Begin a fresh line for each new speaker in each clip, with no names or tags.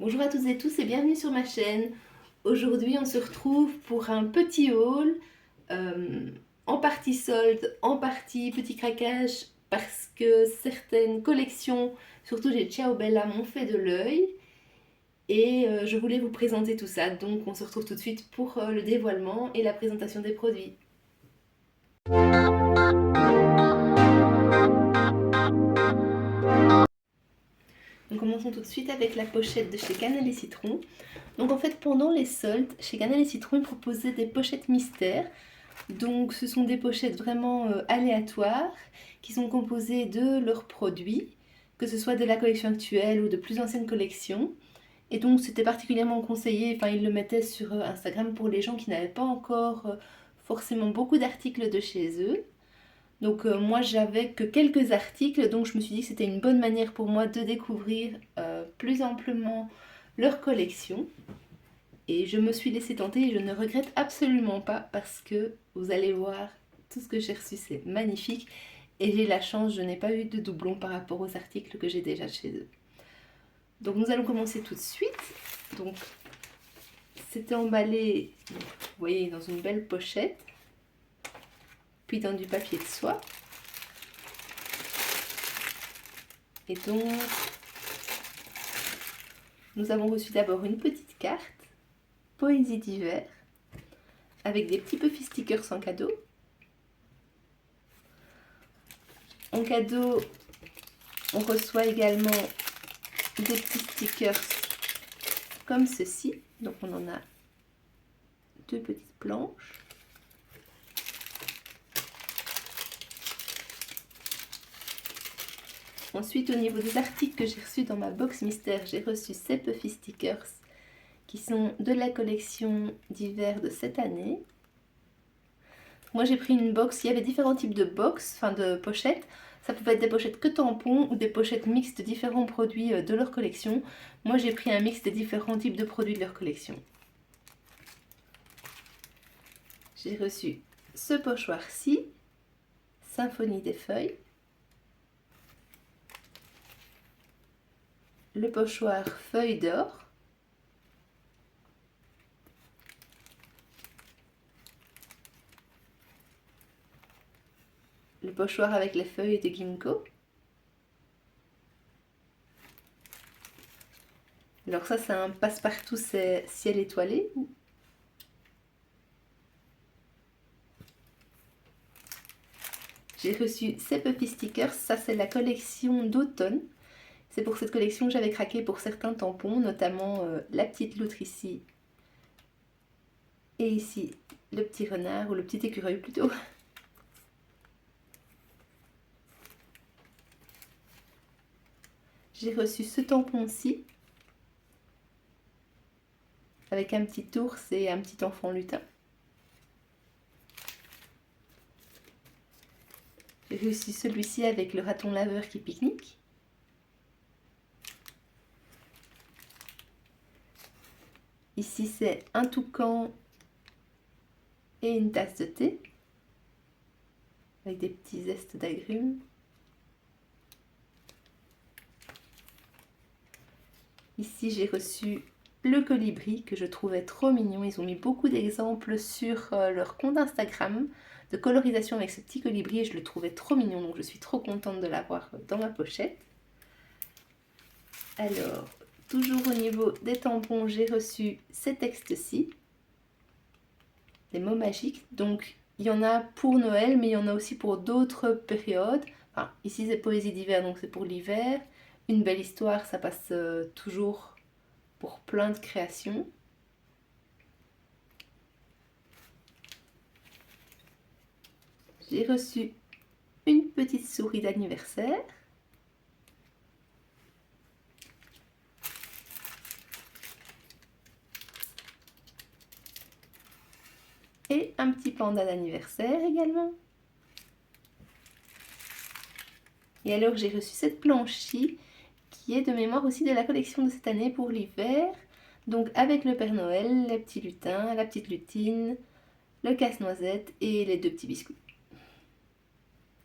Bonjour à toutes et tous et bienvenue sur ma chaîne. Aujourd'hui on se retrouve pour un petit haul, en partie solde, en partie petit craquage parce que certaines collections, surtout chez Ciao Bella, m'ont fait de l'œil et je voulais vous présenter tout ça. Donc on se retrouve tout de suite pour le dévoilement et la présentation des produits. Donc commençons tout de suite avec la pochette de chez Cannelle & Citron. Donc en fait pendant les soldes, chez Cannelle & Citron ils proposaient des pochettes mystères. Donc ce sont des pochettes vraiment aléatoires qui sont composées de leurs produits, que ce soit de la collection actuelle ou de plus anciennes collections. Et donc c'était particulièrement conseillé, enfin ils le mettaient sur Instagram pour les gens qui n'avaient pas encore forcément beaucoup d'articles de chez eux. Donc moi j'avais que quelques articles, donc je me suis dit que c'était une bonne manière pour moi de découvrir plus amplement leur collection. Et je me suis laissée tenter et je ne regrette absolument pas parce que vous allez voir, tout ce que j'ai reçu c'est magnifique. Et j'ai la chance, je n'ai pas eu de doublons par rapport aux articles que j'ai déjà chez eux. Donc nous allons commencer tout de suite. Donc c'était emballé, vous voyez, dans une belle pochette, puis dans du papier de soie. Et donc nous avons reçu d'abord une petite carte, Poésie d'hiver, avec des petits puffy stickers en cadeau. En cadeau, on reçoit également des petits stickers comme ceci. Donc on en a deux petites planches. Ensuite, au niveau des articles que j'ai reçus dans ma box mystère, j'ai reçu ces puffy stickers qui sont de la collection d'hiver de cette année. Moi j'ai pris une box, il y avait différents types de box, enfin de pochettes. Ça pouvait être des pochettes que tampons ou des pochettes mixtes de différents produits de leur collection. Moi j'ai pris un mix de différents types de produits de leur collection. J'ai reçu ce pochoir-ci, Symphonie des feuilles. Le pochoir Feuille d'or. Le pochoir avec les feuilles de ginkgo. Alors ça c'est un passe-partout, c'est ciel étoilé. J'ai reçu ces puffy stickers, ça c'est la collection d'automne. C'est pour cette collection que j'avais craqué pour certains tampons, notamment la petite loutre ici. Et ici, le petit renard, ou le petit écureuil plutôt. J'ai reçu ce tampon-ci, avec un petit ours et un petit enfant lutin. J'ai reçu celui-ci avec le raton laveur qui pique-nique. Ici, c'est un toucan et une tasse de thé, avec des petits zestes d'agrumes. Ici, j'ai reçu le colibri que je trouvais trop mignon. Ils ont mis beaucoup d'exemples sur leur compte Instagram de colorisation avec ce petit colibri et je le trouvais trop mignon. Donc je suis trop contente de l'avoir dans ma pochette. Alors, toujours au niveau des tampons, j'ai reçu ces textes-ci. Des mots magiques. Donc il y en a pour Noël, mais il y en a aussi pour d'autres périodes. Enfin, ici c'est Poésie d'hiver, donc c'est pour l'hiver. Une belle histoire, ça passe toujours pour plein de créations. J'ai reçu une petite souris d'anniversaire. Et un petit panda d'anniversaire également. Et alors j'ai reçu cette planche-ci qui est de mémoire aussi de la collection de cette année pour l'hiver. Donc avec le Père Noël, les petits lutins, la petite lutine, le casse-noisette et les deux petits biscuits.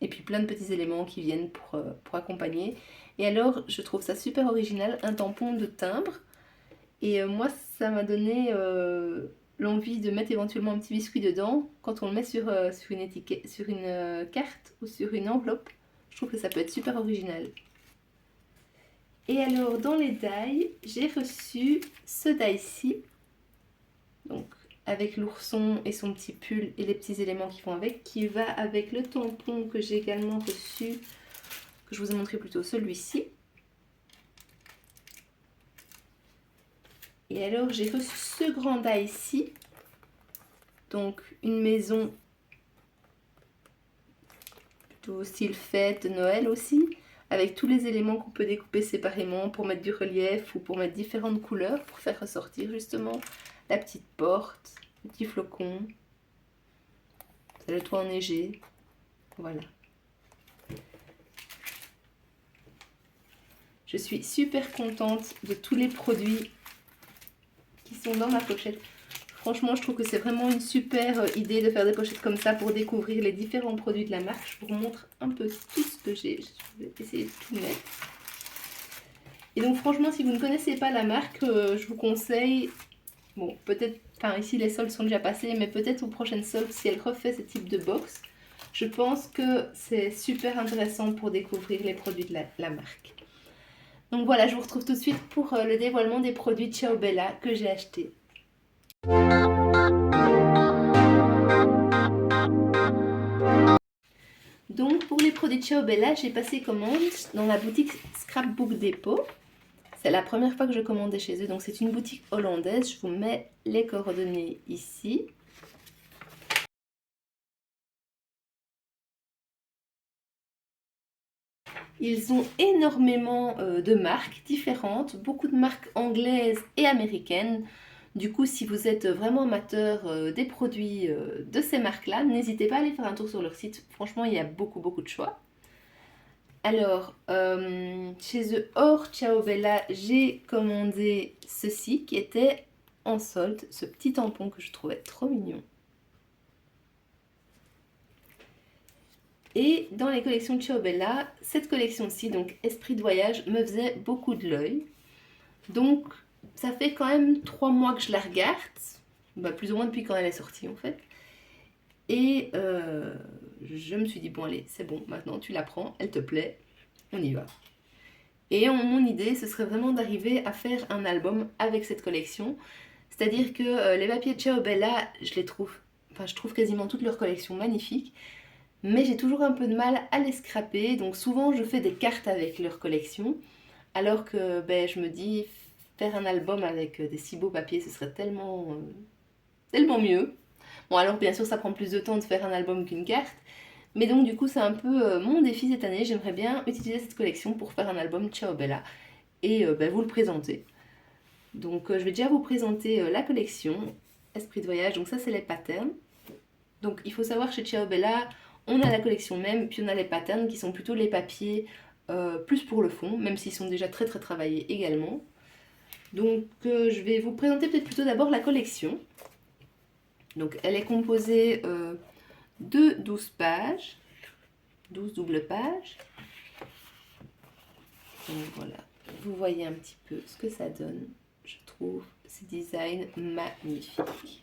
Et puis plein de petits éléments qui viennent pour accompagner. Et alors je trouve ça super original, un tampon de timbre Et moi, ça m'a donné l'envie de mettre éventuellement un petit biscuit dedans quand on le met sur une étiquette, sur une carte ou sur une enveloppe. Je trouve que ça peut être super original. Et alors, dans les die, j'ai reçu ce die-ci. Donc, avec l'ourson et son petit pull et les petits éléments qui vont avec, qui va avec le tampon que j'ai également reçu, que je vous ai montré plutôt, celui-ci. Et alors, j'ai reçu ce grand die-ci. Donc, une maison plutôt style fête de Noël aussi, avec tous les éléments qu'on peut découper séparément pour mettre du relief ou pour mettre différentes couleurs, pour faire ressortir justement la petite porte, le petit flocon, c'est le toit enneigé, voilà. Je suis super contente de tous les produits qui sont dans ma pochette. Franchement, je trouve que c'est vraiment une super idée de faire des pochettes comme ça pour découvrir les différents produits de la marque. Je vous remontre un peu tout ce que j'ai. Je vais essayer de tout mettre. Et donc franchement, si vous ne connaissez pas la marque, je vous conseille, bon peut-être, enfin ici les soldes sont déjà passés, mais peut-être aux prochaines soldes, si elle refait ce type de box, je pense que c'est super intéressant pour découvrir les produits de la marque. Donc voilà, je vous retrouve tout de suite pour le dévoilement des produits Ciao Bella que j'ai achetés. Donc pour les produits Ciao Bella, j'ai passé commande dans la boutique Scrapbook Depot. C'est la première fois que je commandais chez eux, donc c'est une boutique hollandaise. Je vous mets les coordonnées ici. Ils ont énormément de marques différentes, beaucoup de marques anglaises et américaines. Du coup, si vous êtes vraiment amateur des produits de ces marques-là, n'hésitez pas à aller faire un tour sur leur site. Franchement, il y a beaucoup de choix. Alors, chez eux, hors Ciao Bella, j'ai commandé ceci qui était en solde, ce petit tampon que je trouvais trop mignon. Et dans les collections de Ciao Bella, cette collection-ci, donc Esprit de voyage, me faisait beaucoup de l'œil. Donc, ça fait quand même 3 mois que je la regarde, bah, plus ou moins depuis quand elle est sortie en fait. Et je me suis dit, bon allez, c'est bon, maintenant tu la prends, elle te plaît, on y va. Et mon idée, ce serait vraiment d'arriver à faire un album avec cette collection. C'est-à-dire que les papiers de Ciao Bella, je trouve quasiment toute leur collection magnifique. Mais j'ai toujours un peu de mal à les scraper, donc souvent je fais des cartes avec leur collection, alors que je me dis, faire un album avec des si beaux papiers, ce serait tellement mieux. Bon alors bien sûr ça prend plus de temps de faire un album qu'une carte, mais donc du coup c'est un peu mon défi cette année, j'aimerais bien utiliser cette collection pour faire un album Ciao Bella et vous le présenter. Donc je vais déjà vous présenter la collection Esprit de voyage, donc ça c'est les patterns. Donc il faut savoir chez Ciao Bella, on a la collection même, puis on a les patterns qui sont plutôt les papiers plus pour le fond, même s'ils sont déjà très travaillés également. Donc je vais vous présenter peut-être plutôt d'abord la collection. Donc elle est composée de 12 pages, 12 doubles pages. Donc voilà, vous voyez un petit peu ce que ça donne. Je trouve ces designs magnifiques.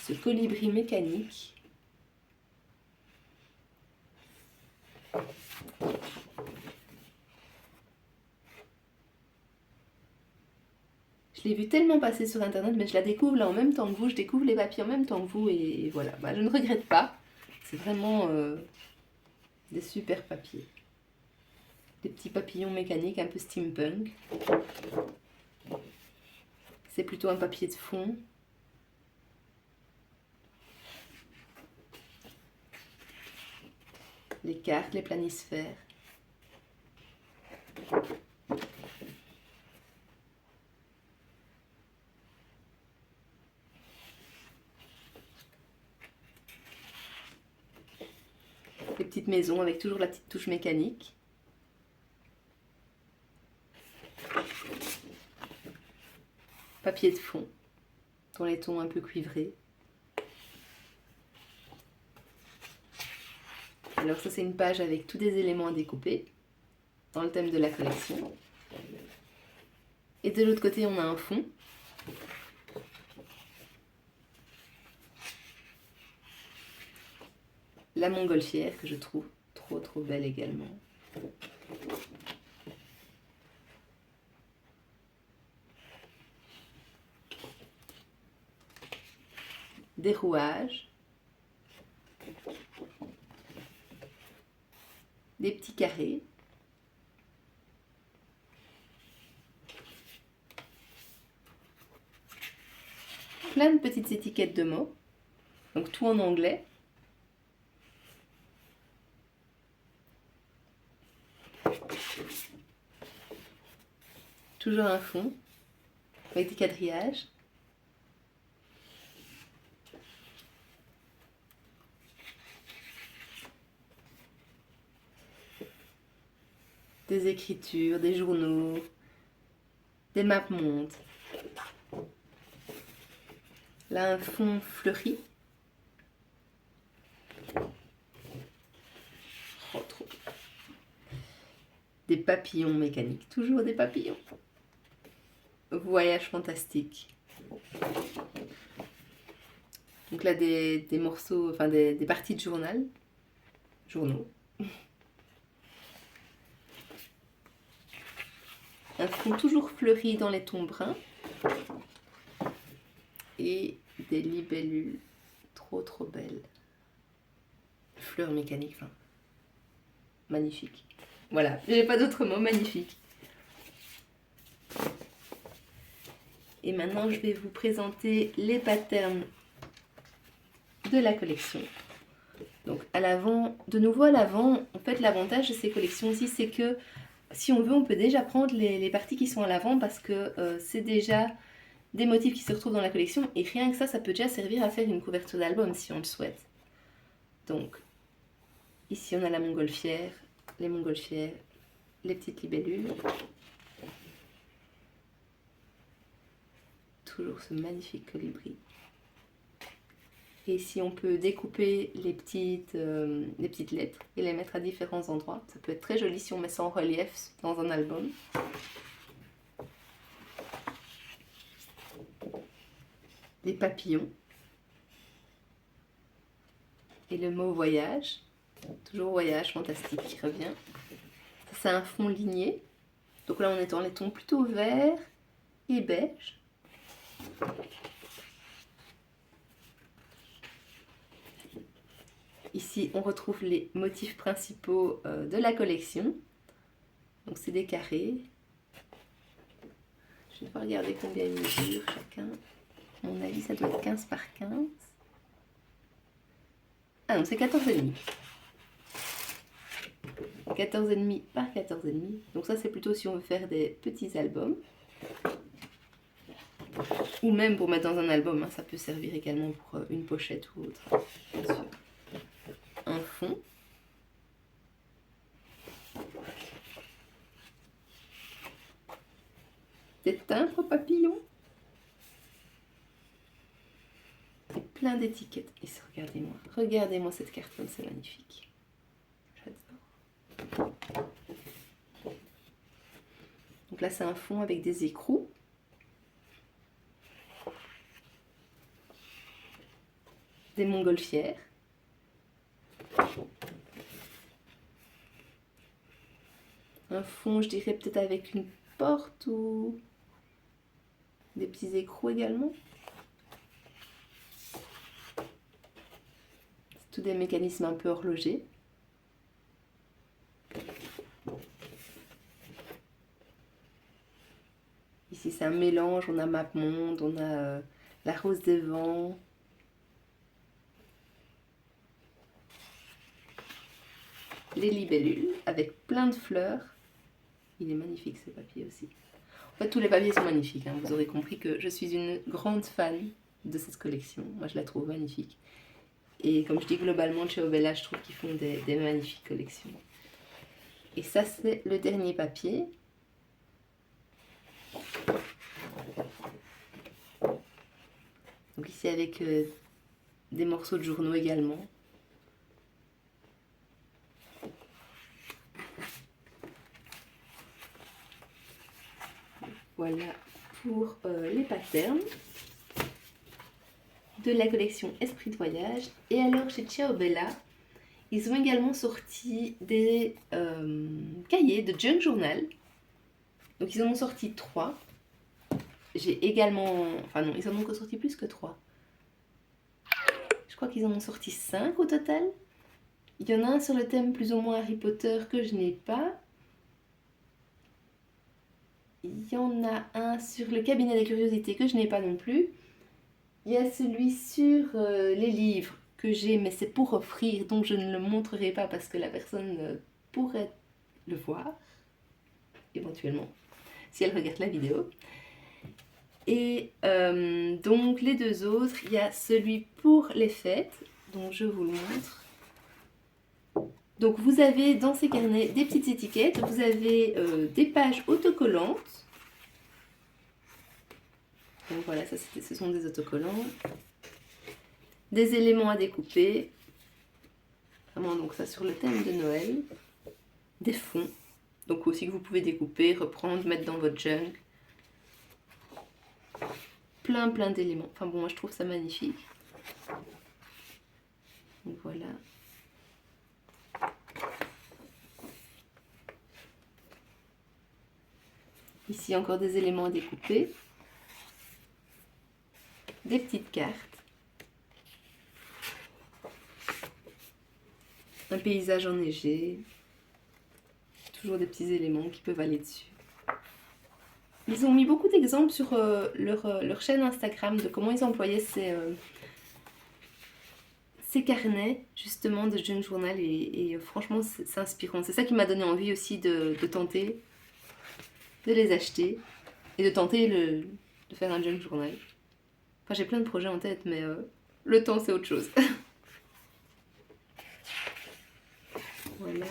Ce colibri mécanique. Je l'ai vu tellement passer sur internet, mais je la découvre là en même temps que vous, je découvre les papiers en même temps que vous et voilà, je ne regrette pas. C'est vraiment des super papiers. Des petits papillons mécaniques un peu steampunk. C'est plutôt un papier de fond. Les cartes, les planisphères. Les petites maisons avec toujours la petite touche mécanique. Papier de fond, dans les tons un peu cuivrés. Alors ça c'est une page avec tous des éléments à découper dans le thème de la collection. Et de l'autre côté on a un fond. La montgolfière que je trouve trop belle également. Des rouages. Des petits carrés. Plein de petites étiquettes de mots. Donc tout en anglais. Toujours un fond avec des quadrillages. Des écritures, des journaux, des mapes-mondes. Là, un fond fleuri. Oh, trop. Des papillons mécaniques, toujours des papillons. Voyage fantastique. Donc là, des morceaux, enfin des parties de journaux. Un fond toujours fleuri dans les tons bruns. Et des libellules trop belles. Fleurs mécaniques, enfin, magnifique. Voilà, j'ai pas d'autres mots, magnifique. Et maintenant, je vais vous présenter les patterns de la collection. Donc à l'avant, de nouveau à l'avant, en fait l'avantage de ces collections aussi, c'est que si on veut, on peut déjà prendre les parties qui sont à l'avant parce que c'est déjà des motifs qui se retrouvent dans la collection et rien que ça peut déjà servir à faire une couverture d'album si on le souhaite. Donc ici on a la montgolfière, les montgolfières, les petites libellules. Toujours ce magnifique colibri. Et ici on peut découper les petites lettres et les mettre à différents endroits. Ça peut être très joli si on met ça en relief dans un album. Des papillons. Et le mot voyage. Toujours voyage fantastique qui revient. Ça c'est un fond ligné. Donc là on est dans les tons plutôt verts et beige. Ici, on retrouve les motifs principaux de la collection. Donc, c'est des carrés. Je vais devoir regarder combien ils mesurent chacun. À mon avis, ça doit être 15 par 15. Ah non, c'est 14,5. 14,5 par 14,5. Donc ça, c'est plutôt si on veut faire des petits albums. Ou même pour mettre dans un album, hein, ça peut servir également pour une pochette ou autre, bien sûr. Un fond. Des timbres papillons. Et plein d'étiquettes. Et regardez-moi cette carte comme c'est magnifique. J'adore. Donc là, c'est un fond avec des écrous. Des montgolfières. Un fond, je dirais peut-être avec une porte ou des petits écrous également. C'est tous des mécanismes un peu horlogers. Ici, c'est un mélange. On a mappemonde, on a la rose des vents. Les libellules avec plein de fleurs. Il est magnifique ce papier aussi. En fait, tous les papiers sont magnifiques. Hein. Vous aurez compris que je suis une grande fan de cette collection. Moi, je la trouve magnifique. Et comme je dis globalement, chez Obella, je trouve qu'ils font des magnifiques collections. Et ça, c'est le dernier papier. Donc ici, avec des morceaux de journaux également. voilà pour les patterns de la collection Esprit de Voyage. Et alors chez Ciao Bella, ils ont également sorti des cahiers de junk journal. Donc ils en ont sorti 3. J'ai également... Enfin non, ils en ont encore sorti plus que 3. Je crois qu'ils en ont sorti 5 au total. Il y en a un sur le thème plus ou moins Harry Potter que je n'ai pas. Il y en a un sur le cabinet des curiosités que je n'ai pas non plus. Il y a celui sur les livres que j'ai, mais c'est pour offrir, donc je ne le montrerai pas parce que la personne pourrait le voir, éventuellement, si elle regarde la vidéo. Et donc les 2 autres, il y a celui pour les fêtes, donc je vous le montre. Donc vous avez dans ces carnets des petites étiquettes, vous avez des pages autocollantes. Donc voilà, ça ce sont des autocollants. Des éléments à découper. Vraiment donc ça sur le thème de Noël. Des fonds. Donc aussi que vous pouvez découper, reprendre, mettre dans votre junk. Plein d'éléments. Enfin bon, moi je trouve ça magnifique. Donc voilà. Ici encore des éléments à découper. Des petites cartes. Un paysage enneigé. Toujours des petits éléments qui peuvent aller dessus. Ils ont mis beaucoup d'exemples sur leur chaîne Instagram de comment ils employaient ces carnets justement de junk journal et franchement c'est inspirant. C'est ça qui m'a donné envie aussi de tenter de les acheter et de tenter de faire un junk journal. Enfin j'ai plein de projets en tête mais le temps c'est autre chose. Voilà.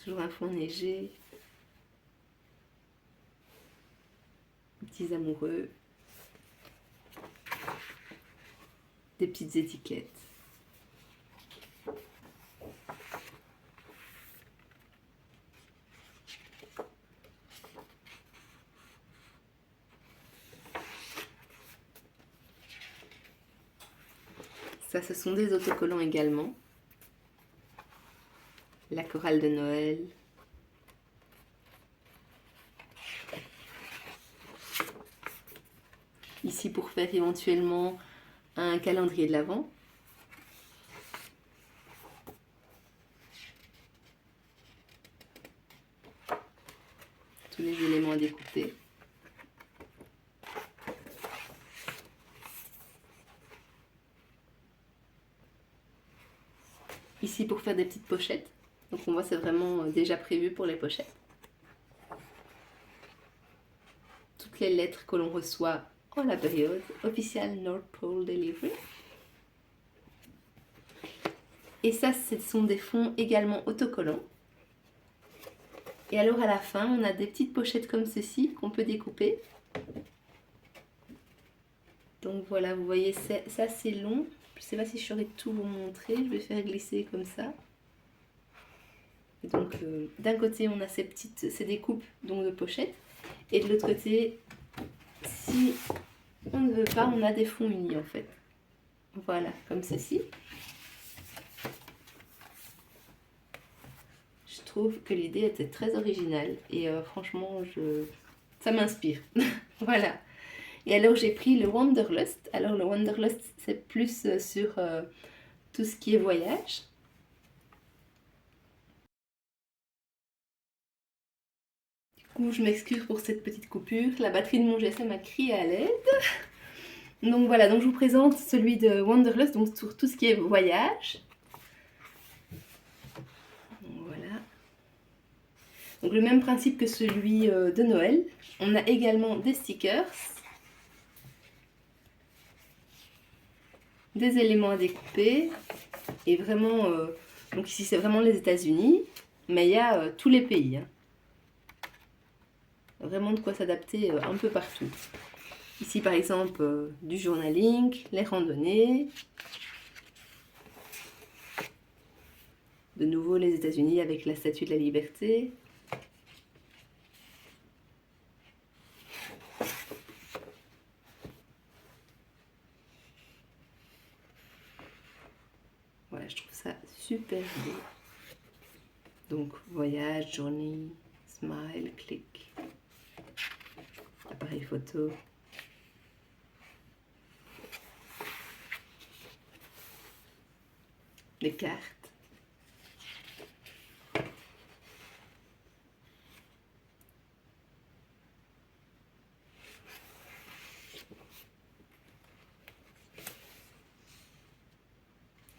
Toujours un fond neigé. Petits amoureux. Des petites étiquettes. Ça, ce sont des autocollants également. La chorale de Noël. Ici pour faire éventuellement un calendrier de l'Avent. Tous les éléments à découper. Ici pour faire des petites pochettes. Donc on voit c'est vraiment déjà prévu pour les pochettes. Toutes les lettres que l'on reçoit en la période. Official North Pole Delivery. Et ça, ce sont des fonds également autocollants. Et alors à la fin, on a des petites pochettes comme ceci qu'on peut découper. Donc voilà, vous voyez, c'est assez long. Je ne sais pas si je saurais tout vous montrer. Je vais faire glisser comme ça. Et donc d'un côté, on a ces découpes donc de pochettes. Et de l'autre côté, si on ne veut pas, on a des fonds unis en fait. Voilà, comme ceci. Je trouve que l'idée était très originale et franchement, ça m'inspire. Voilà. Et alors j'ai pris le Wanderlust. Alors le Wanderlust, c'est plus sur tout ce qui est voyage. Du coup, je m'excuse pour cette petite coupure. La batterie de mon GSM a crié à l'aide. Donc voilà, donc je vous présente celui de Wanderlust, donc sur tout ce qui est voyage. Voilà. Donc le même principe que celui de Noël. On a également des stickers. Des éléments à découper. Et vraiment, donc ici c'est vraiment les États-Unis, mais il y a tous les pays. Hein. Vraiment de quoi s'adapter un peu partout. Ici par exemple du journaling, les randonnées. De nouveau les États-Unis avec la Statue de la Liberté. super beau. Donc voyage, journée, smile, clic, appareil photo. Les cartes.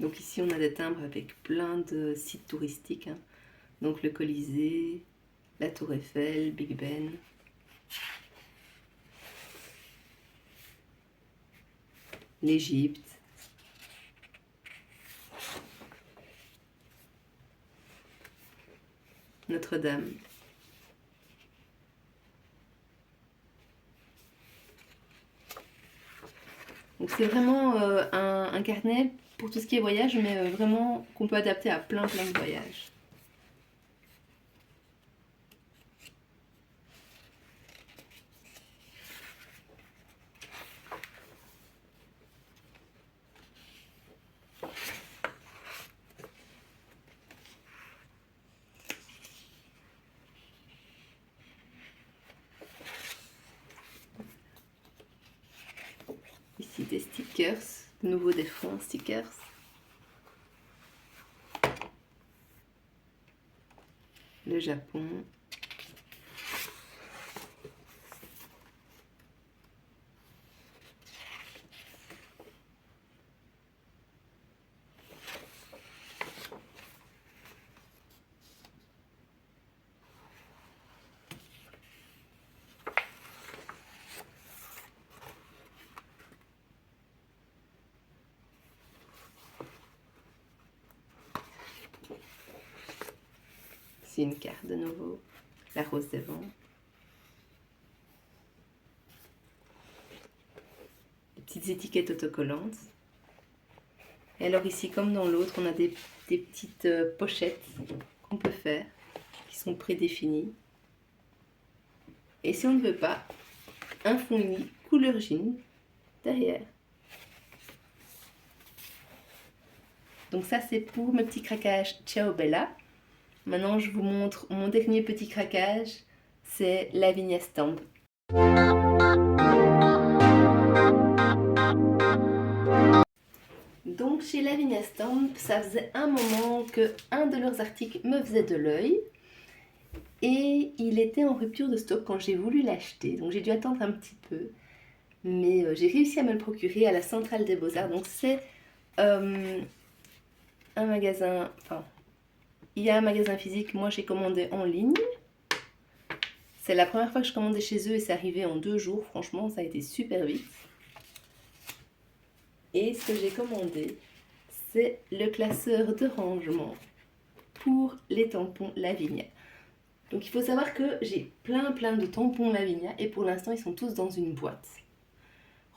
Donc ici on a des timbres avec plein de sites touristiques, hein. Donc le Colisée, la Tour Eiffel, Big Ben. L'Égypte. Notre-Dame. Donc c'est vraiment un carnet pour tout ce qui est voyage, mais vraiment qu'on peut adapter à plein de voyages. Ici des stickers, de nouveau des fonds stickers. Le Japon. Ici une carte de nouveau, la rose des vents. Des petites étiquettes autocollantes. Et alors ici, comme dans l'autre, on a des petites pochettes qu'on peut faire, qui sont prédéfinies. Et si on ne veut pas, un fond uni couleur jean derrière. Donc ça c'est pour mes petits craquages Ciao Bella. Maintenant je vous montre mon dernier petit craquage, c'est Lavinia Stamp. Donc chez Lavinia Stamp, ça faisait un moment que un de leurs articles me faisait de l'œil. Et il était en rupture de stock quand j'ai voulu l'acheter. Donc j'ai dû attendre un petit peu. Mais j'ai réussi à me le procurer à la Centrale des Beaux-Arts. Donc c'est un magasin... Enfin, il y a un magasin physique. Moi j'ai commandé en ligne. C'est la première fois que je commandais chez eux et c'est arrivé en 2 jours. Franchement, ça a été super vite. Et ce que j'ai commandé, c'est le classeur de rangement pour les tampons Lavinia. Donc il faut savoir que j'ai plein de tampons Lavinia et pour l'instant ils sont tous dans une boîte.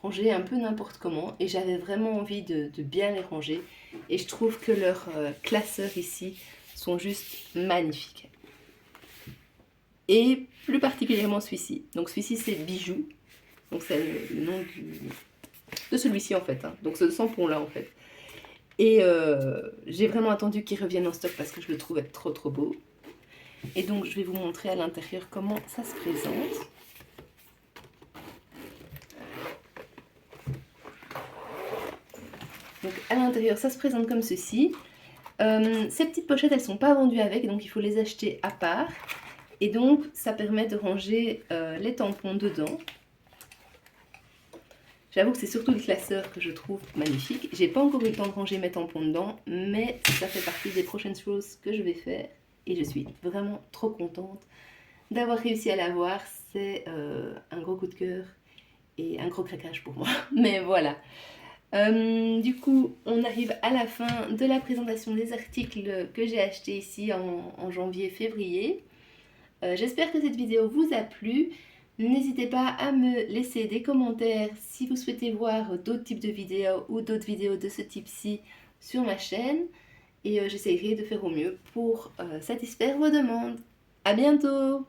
Rangés un peu n'importe comment et j'avais vraiment envie de bien les ranger. Et je trouve que leurs classeurs ici sont juste magnifiques. Et plus particulièrement celui-ci. Donc celui-ci c'est Bijoux. Donc c'est le nom de celui-ci en fait. Hein. Donc ce tampon là en fait. Et j'ai vraiment attendu qu'il revienne en stock parce que je le trouvais trop beau. Et donc je vais vous montrer à l'intérieur comment ça se présente. Donc à l'intérieur ça se présente comme ceci. Ces petites pochettes elles sont pas vendues avec, donc il faut les acheter à part. Et donc ça permet de ranger les tampons dedans. J'avoue que c'est surtout le classeur que je trouve magnifique. J'ai pas encore eu le temps de ranger mes tampons dedans, mais ça fait partie des prochaines choses que je vais faire. Et je suis vraiment trop contente d'avoir réussi à l'avoir. C'est un gros coup de cœur et un gros craquage pour moi. Mais voilà. Du coup, on arrive à la fin de la présentation des articles que j'ai achetés ici en janvier-février. J'espère que cette vidéo vous a plu. N'hésitez pas à me laisser des commentaires si vous souhaitez voir d'autres types de vidéos ou d'autres vidéos de ce type-ci sur ma chaîne. Et j'essaierai de faire au mieux pour satisfaire vos demandes. À bientôt!